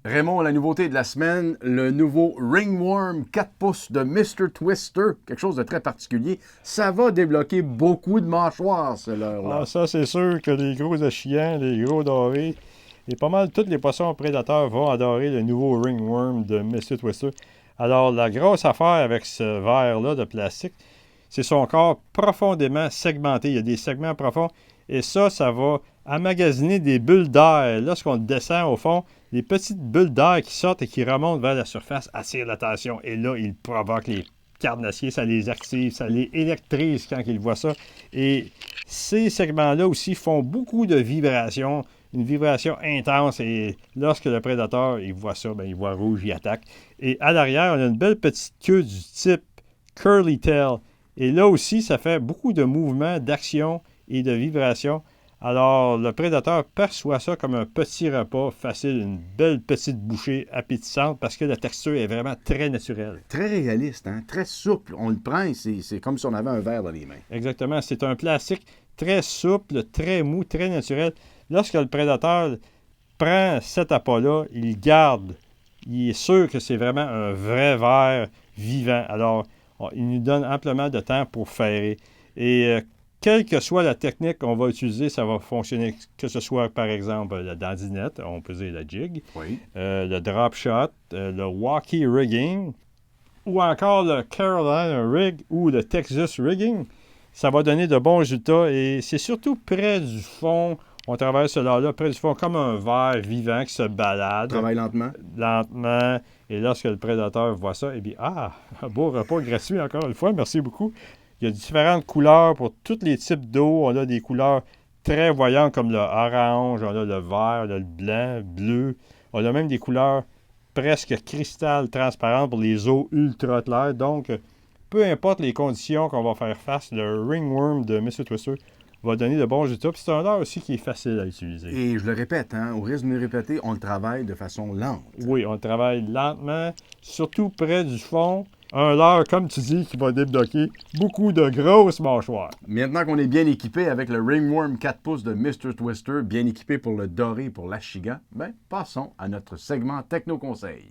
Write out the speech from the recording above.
Raymond, la nouveauté de la semaine, le nouveau Ringworm 4 pouces de Mr. Twister, quelque chose de très particulier. Ça va débloquer beaucoup de mâchoires, ce Ah, leurre-là. ça, c'est sûr que les gros échillants, les gros dorés, et pas mal tous les poissons prédateurs vont adorer le nouveau ringworm de Monsieur Twister. Alors, la grosse affaire avec ce verre-là de plastique, c'est son corps profondément segmenté. Il y a des segments profonds. Et ça va emmagasiner des bulles d'air. Lorsqu'on descend au fond, les petites bulles d'air qui sortent et qui remontent vers la surface attirent l'attention. Et là, ils provoquent les carnassiers, ça les active, ça les électrise quand ils voient ça. Et ces segments-là aussi font beaucoup de vibrations, une vibration intense. Et lorsque le prédateur il voit ça, ben, il voit rouge, il attaque. Et à l'arrière, on a une belle petite queue du type curly tail. Et là aussi, ça fait beaucoup de mouvements, d'action et de vibrations. Alors, le prédateur perçoit ça comme un petit repas facile, une belle petite bouchée appétissante parce que la texture est vraiment très naturelle. Très réaliste, hein? Très souple. On le prend et c'est comme si on avait un verre dans les mains. Exactement, c'est un plastique très souple, très mou, très naturel. Lorsque le prédateur prend cet appât-là, il garde. Il est sûr que c'est vraiment un vrai verre vivant. Alors, il nous donne amplement de temps pour faire. Et quelle que soit la technique qu'on va utiliser, ça va fonctionner. Que ce soit, par exemple, la dandinette, on peut dire la jig, Oui. le drop shot, le walkie rigging, ou encore le Carolina rig ou le Texas rigging. Ça va donner de bons résultats et c'est surtout près du fond. On travaille cela-là près du fond comme un ver vivant qui se balade Travaille lentement. lentement. Et lorsque le prédateur voit ça, eh bien, un beau repas gratuit encore une fois, merci beaucoup. Il y a différentes couleurs pour tous les types d'eau. On a des couleurs très voyantes comme le orange, on a le vert, le blanc, bleu. On a même des couleurs presque cristal transparentes pour les eaux ultra claires. Donc, peu importe les conditions qu'on va faire face, le ringworm de Mr. Twister va donner de bons résultats. Puis c'est un leurre aussi qui est facile à utiliser. Et je le répète, hein, au risque de me répéter, on le travaille de façon lente. Oui, on travaille lentement, surtout près du fond. Un leurre, comme tu dis, qui va débloquer beaucoup de grosses mâchoires. Maintenant qu'on est bien équipé avec le Ringworm 4 pouces de Mr. Twister, bien équipé pour le doré et pour l'ashiga, ben, passons à notre segment Techno Conseil.